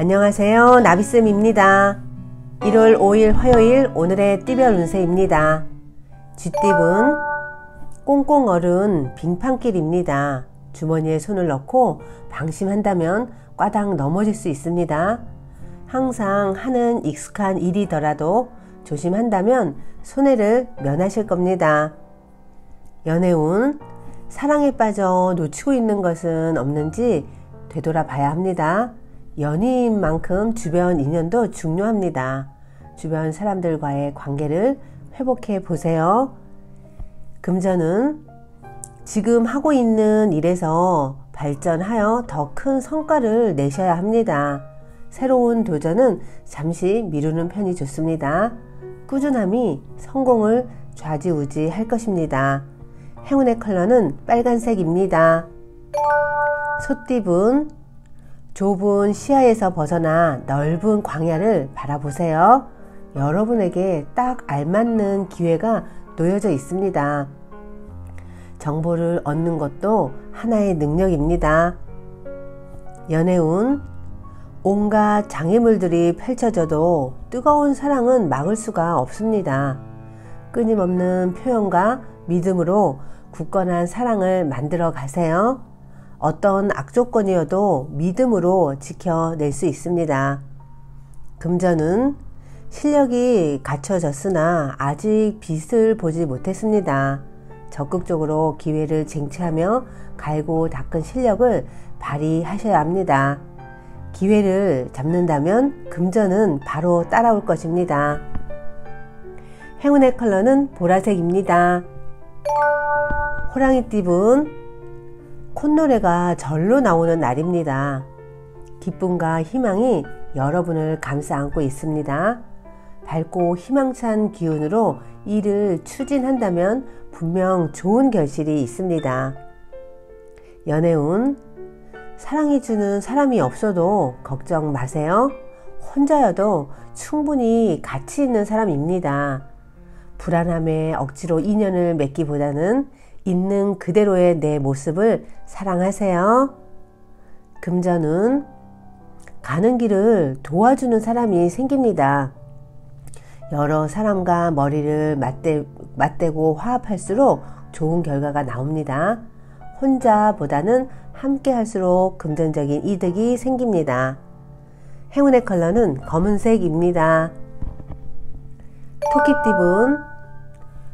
안녕하세요. 나비쌤입니다. 1월 5일 화요일 오늘의 띠별 운세입니다. 쥐띠분 꽁꽁 얼은 빙판길입니다. 주머니에 손을 넣고 방심한다면 꽈당 넘어질 수 있습니다. 항상 하는 익숙한 일이더라도 조심한다면 손해를 면하실 겁니다. 연애운 사랑에 빠져 놓치고 있는 것은 없는지 되돌아봐야 합니다. 연인인 만큼 주변 인연도 중요합니다. 주변 사람들과의 관계를 회복해 보세요. 금전은 지금 하고 있는 일에서 발전하여 더 큰 성과를 내셔야 합니다. 새로운 도전은 잠시 미루는 편이 좋습니다. 꾸준함이 성공을 좌지우지할 것입니다. 행운의 컬러는 빨간색입니다. 소띠분 좁은 시야에서 벗어나 넓은 광야를 바라보세요. 여러분에게 딱 알맞는 기회가 놓여져 있습니다. 정보를 얻는 것도 하나의 능력입니다. 연애운 온갖 장애물들이 펼쳐져도 뜨거운 사랑은 막을 수가 없습니다. 끊임없는 표현과 믿음으로 굳건한 사랑을 만들어 가세요. 어떤 악조건이어도 믿음으로 지켜낼 수 있습니다. 금전은 실력이 갖춰졌으나 아직 빛을 보지 못했습니다. 적극적으로 기회를 쟁취하며 갈고 닦은 실력을 발휘하셔야 합니다. 기회를 잡는다면 금전은 바로 따라올 것입니다. 행운의 컬러는 보라색입니다. 호랑이띠분 콧노래가 절로 나오는 날입니다. 기쁨과 희망이 여러분을 감싸 안고 있습니다. 밝고 희망찬 기운으로 일을 추진한다면 분명 좋은 결실이 있습니다. 연애운 사랑이 주는 사람이 없어도 걱정 마세요. 혼자여도 충분히 가치 있는 사람입니다. 불안함에 억지로 인연을 맺기보다는 있는 그대로의 내 모습을 사랑하세요. 금전은 가는 길을 도와주는 사람이 생깁니다. 여러 사람과 머리를 맞대고 화합할수록 좋은 결과가 나옵니다. 혼자보다는 함께 할수록 금전적인 이득이 생깁니다. 행운의 컬러는 검은색입니다. 토끼띠분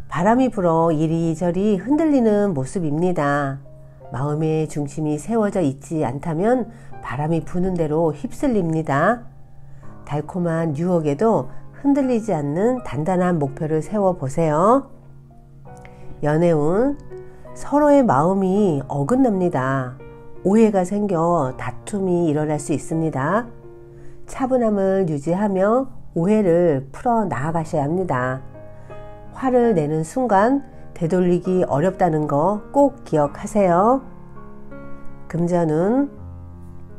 바람이 불어 이리저리 흔들리는 모습입니다. 마음의 중심이 세워져 있지 않다면 바람이 부는 대로 휩쓸립니다. 달콤한 유혹에도 흔들리지 않는 단단한 목표를 세워보세요. 연애운 서로의 마음이 어긋납니다. 오해가 생겨 다툼이 일어날 수 있습니다. 차분함을 유지하며 오해를 풀어 나아가셔야 합니다. 화를 내는 순간 되돌리기 어렵다는 거 꼭 기억하세요. 금전은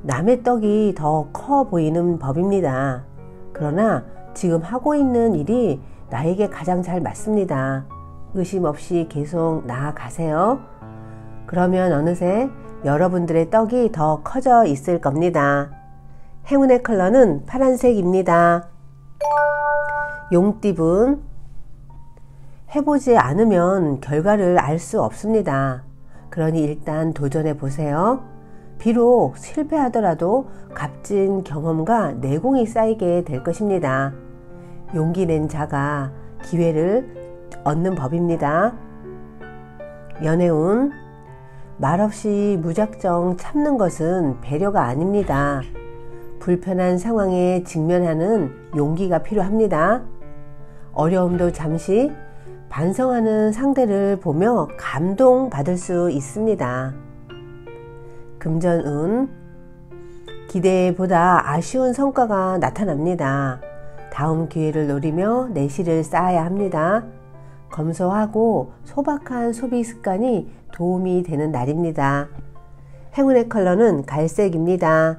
남의 떡이 더 커 보이는 법입니다. 그러나 지금 하고 있는 일이 나에게 가장 잘 맞습니다. 의심 없이 계속 나아가세요. 그러면 어느새 여러분들의 떡이 더 커져 있을 겁니다. 행운의 컬러는 파란색입니다. 용띠분 해보지 않으면 결과를 알 수 없습니다. 그러니 일단 도전해 보세요. 비록 실패하더라도 값진 경험과 내공이 쌓이게 될 것입니다. 용기 낸 자가 기회를 얻는 법입니다. 연애운 말없이 무작정 참는 것은 배려가 아닙니다. 불편한 상황에 직면하는 용기가 필요합니다. 어려움도 잠시 반성하는 상대를 보며 감동받을 수 있습니다. 금전운 기대보다 아쉬운 성과가 나타납니다. 다음 기회를 노리며 내실을 쌓아야 합니다. 검소하고 소박한 소비 습관이 도움이 되는 날입니다. 행운의 컬러는 갈색입니다.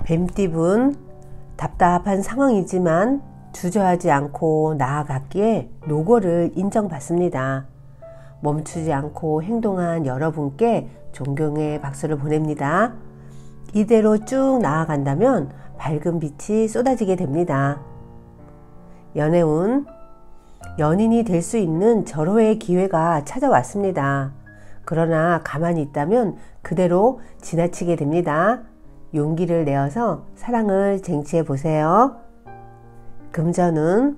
뱀띠분 답답한 상황이지만 주저하지 않고 나아갔기에 노고를 인정받습니다. 멈추지 않고 행동한 여러분께 존경의 박수를 보냅니다. 이대로 쭉 나아간다면 밝은 빛이 쏟아지게 됩니다. 연애운, 연인이 될 수 있는 절호의 기회가 찾아왔습니다. 그러나 가만히 있다면 그대로 지나치게 됩니다. 용기를 내어서 사랑을 쟁취해 보세요. 금전운,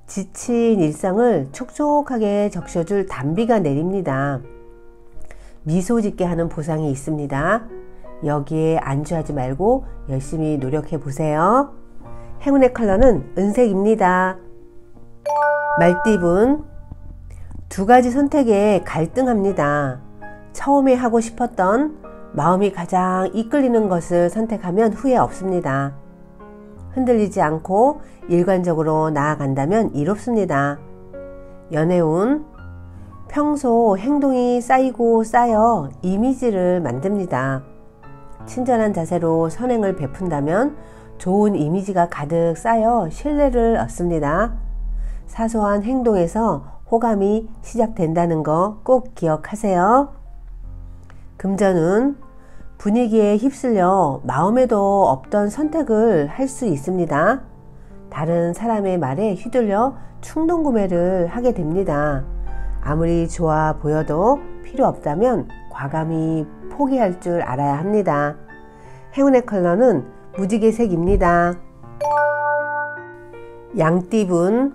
지친 일상을 촉촉하게 적셔줄 단비가 내립니다. 미소 짓게 하는 보상이 있습니다. 여기에 안주하지 말고 열심히 노력해 보세요. 행운의 컬러는 은색입니다. 말띠분, 두 가지 선택에 갈등합니다. 처음에 하고 싶었던 마음이 가장 이끌리는 것을 선택하면 후회 없습니다. 흔들리지 않고 일관적으로 나아간다면 이롭습니다. 연애운, 평소 행동이 쌓이고 쌓여 이미지를 만듭니다. 친절한 자세로 선행을 베푼다면 좋은 이미지가 가득 쌓여 신뢰를 얻습니다. 사소한 행동에서 호감이 시작된다는 거 꼭 기억하세요. 금전운, 분위기에 휩쓸려 마음에도 없던 선택을 할 수 있습니다. 다른 사람의 말에 휘둘려 충동 구매를 하게 됩니다. 아무리 좋아 보여도 필요 없다면 과감히 포기할 줄 알아야 합니다. 행운의 컬러는 무지개색입니다. 양띠분,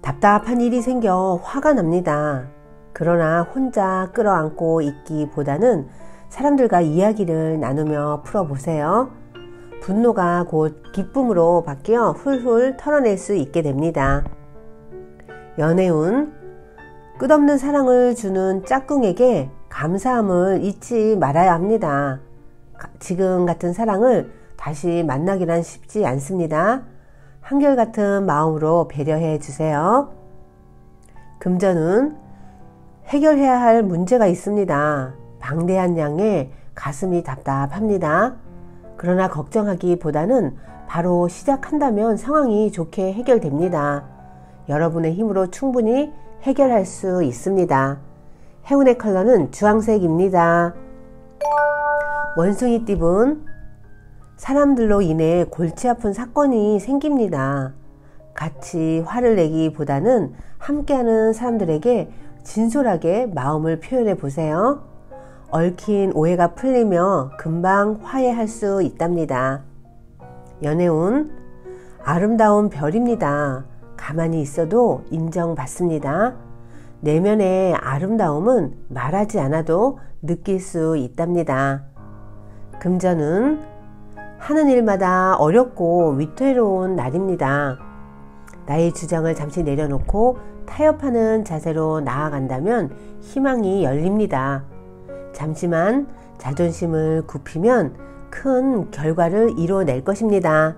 답답한 일이 생겨 화가 납니다. 그러나 혼자 끌어안고 있기보다는 사람들과 이야기를 나누며 풀어보세요. 분노가 곧 기쁨으로 바뀌어 훌훌 털어낼 수 있게 됩니다. 연애운, 끝없는 사랑을 주는 짝꿍에게 감사함을 잊지 말아야 합니다. 지금 같은 사랑을 다시 만나기란 쉽지 않습니다. 한결같은 마음으로 배려해 주세요. 금전운, 해결해야 할 문제가 있습니다. 방대한 양에 가슴이 답답합니다. 그러나 걱정하기보다는 바로 시작한다면 상황이 좋게 해결됩니다. 여러분의 힘으로 충분히 해결할 수 있습니다. 행운의 컬러는 주황색입니다. 원숭이띠분, 사람들로 인해 골치 아픈 사건이 생깁니다. 같이 화를 내기보다는 함께하는 사람들에게 진솔하게 마음을 표현해 보세요. 얽힌 오해가 풀리며 금방 화해할 수 있답니다. 연애운, 아름다운 별입니다. 가만히 있어도 인정받습니다. 내면의 아름다움은 말하지 않아도 느낄 수 있답니다. 금전은, 하는 일마다 어렵고 위태로운 날입니다. 나의 주장을 잠시 내려놓고 타협하는 자세로 나아간다면 희망이 열립니다. 잠시만 자존심을 굽히면 큰 결과를 이뤄낼 것입니다.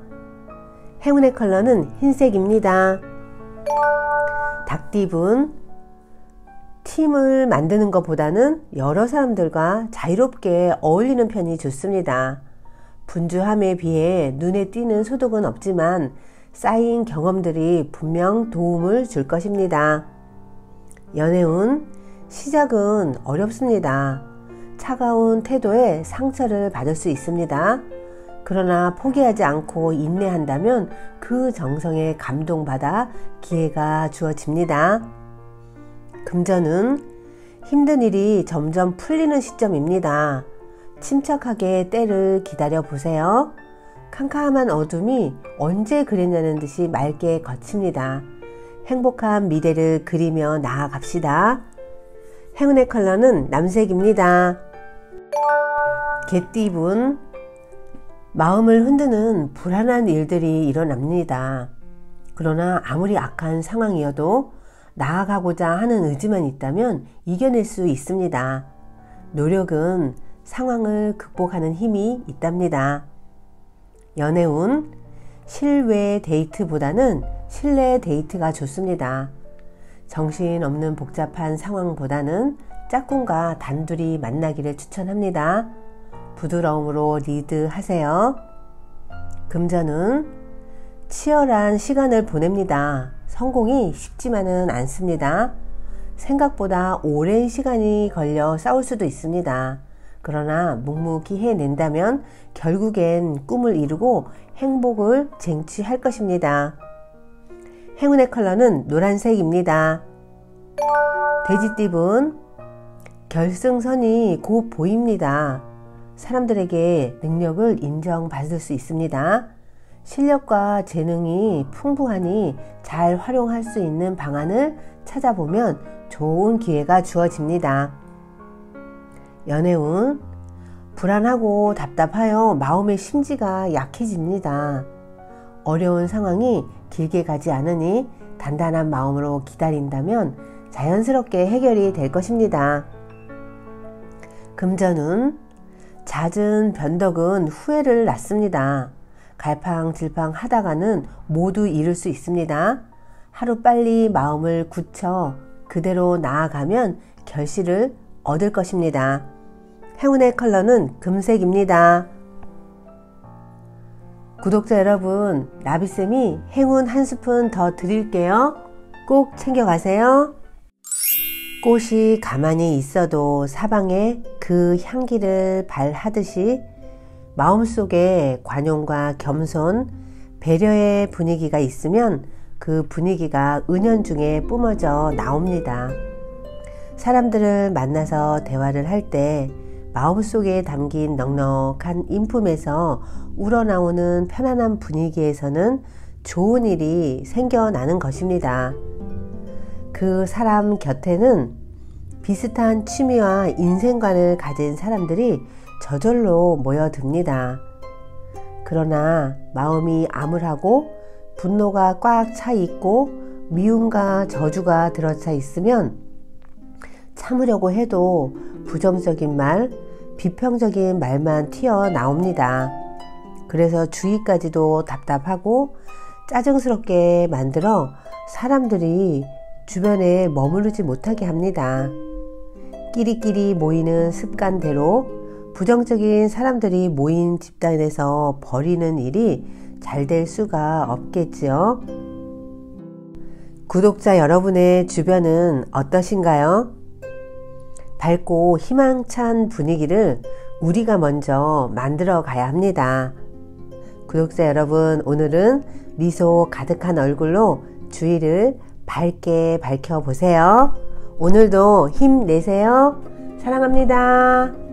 행운의 컬러는 흰색입니다. 닭띠분, 팀을 만드는 것보다는 여러 사람들과 자유롭게 어울리는 편이 좋습니다. 분주함에 비해 눈에 띄는 소득은 없지만 쌓인 경험들이 분명 도움을 줄 것입니다. 연애운, 시작은 어렵습니다. 차가운 태도에 상처를 받을 수 있습니다. 그러나 포기하지 않고 인내한다면 그 정성에 감동받아 기회가 주어집니다. 금전은, 힘든 일이 점점 풀리는 시점입니다. 침착하게 때를 기다려 보세요. 캄캄한 어둠이 언제 그랬냐는 듯이 맑게 거칩니다. 행복한 미래를 그리며 나아갑시다. 행운의 컬러는 남색입니다. 개띠분, 마음을 흔드는 불안한 일들이 일어납니다. 그러나 아무리 악한 상황이어도 나아가고자 하는 의지만 있다면 이겨낼 수 있습니다. 노력은 상황을 극복하는 힘이 있답니다. 연애운, 실외 데이트보다는 실내 데이트가 좋습니다. 정신없는 복잡한 상황보다는 짝꿍과 단둘이 만나기를 추천합니다. 부드러움으로 리드하세요. 금전은, 치열한 시간을 보냅니다. 성공이 쉽지만은 않습니다. 생각보다 오랜 시간이 걸려 싸울 수도 있습니다. 그러나 묵묵히 해낸다면 결국엔 꿈을 이루고 행복을 쟁취할 것입니다. 행운의 컬러는 노란색입니다. 돼지띠분, 결승선이 곧 보입니다. 사람들에게 능력을 인정받을 수 있습니다. 실력과 재능이 풍부하니 잘 활용할 수 있는 방안을 찾아보면 좋은 기회가 주어집니다. 연애운, 불안하고 답답하여 마음의 심지가 약해집니다. 어려운 상황이 길게 가지 않으니 단단한 마음으로 기다린다면 자연스럽게 해결이 될 것입니다. 금전운, 잦은 변덕은 후회를 낳습니다. 갈팡질팡 하다가는 모두 잃을 수 있습니다. 하루빨리 마음을 굳혀 그대로 나아가면 결실을 얻을 것입니다. 행운의 컬러는 금색입니다. 구독자 여러분, 나비쌤이 행운 한 스푼 더 드릴게요. 꼭 챙겨가세요. 꽃이 가만히 있어도 사방에 그 향기를 발하듯이 마음속에 관용과 겸손, 배려의 분위기가 있으면 그 분위기가 은연중에 뿜어져 나옵니다. 사람들을 만나서 대화를 할 때 마음속에 담긴 넉넉한 인품에서 우러나오는 편안한 분위기에서는 좋은 일이 생겨나는 것입니다. 그 사람 곁에는 비슷한 취미와 인생관을 가진 사람들이 저절로 모여듭니다. 그러나 마음이 암울하고 분노가 꽉 차 있고 미움과 저주가 들어차 있으면 참으려고 해도 부정적인 말, 비평적인 말만 튀어나옵니다. 그래서 주위까지도 답답하고 짜증스럽게 만들어 사람들이 주변에 머무르지 못하게 합니다. 끼리끼리 모이는 습관대로 부정적인 사람들이 모인 집단에서 벌이는 일이 잘 될 수가 없겠지요. 구독자 여러분의 주변은 어떠신가요? 밝고 희망찬 분위기를 우리가 먼저 만들어 가야 합니다. 구독자 여러분, 오늘은 미소 가득한 얼굴로 주위를 밝게 밝혀보세요. 오늘도 힘내세요. 사랑합니다.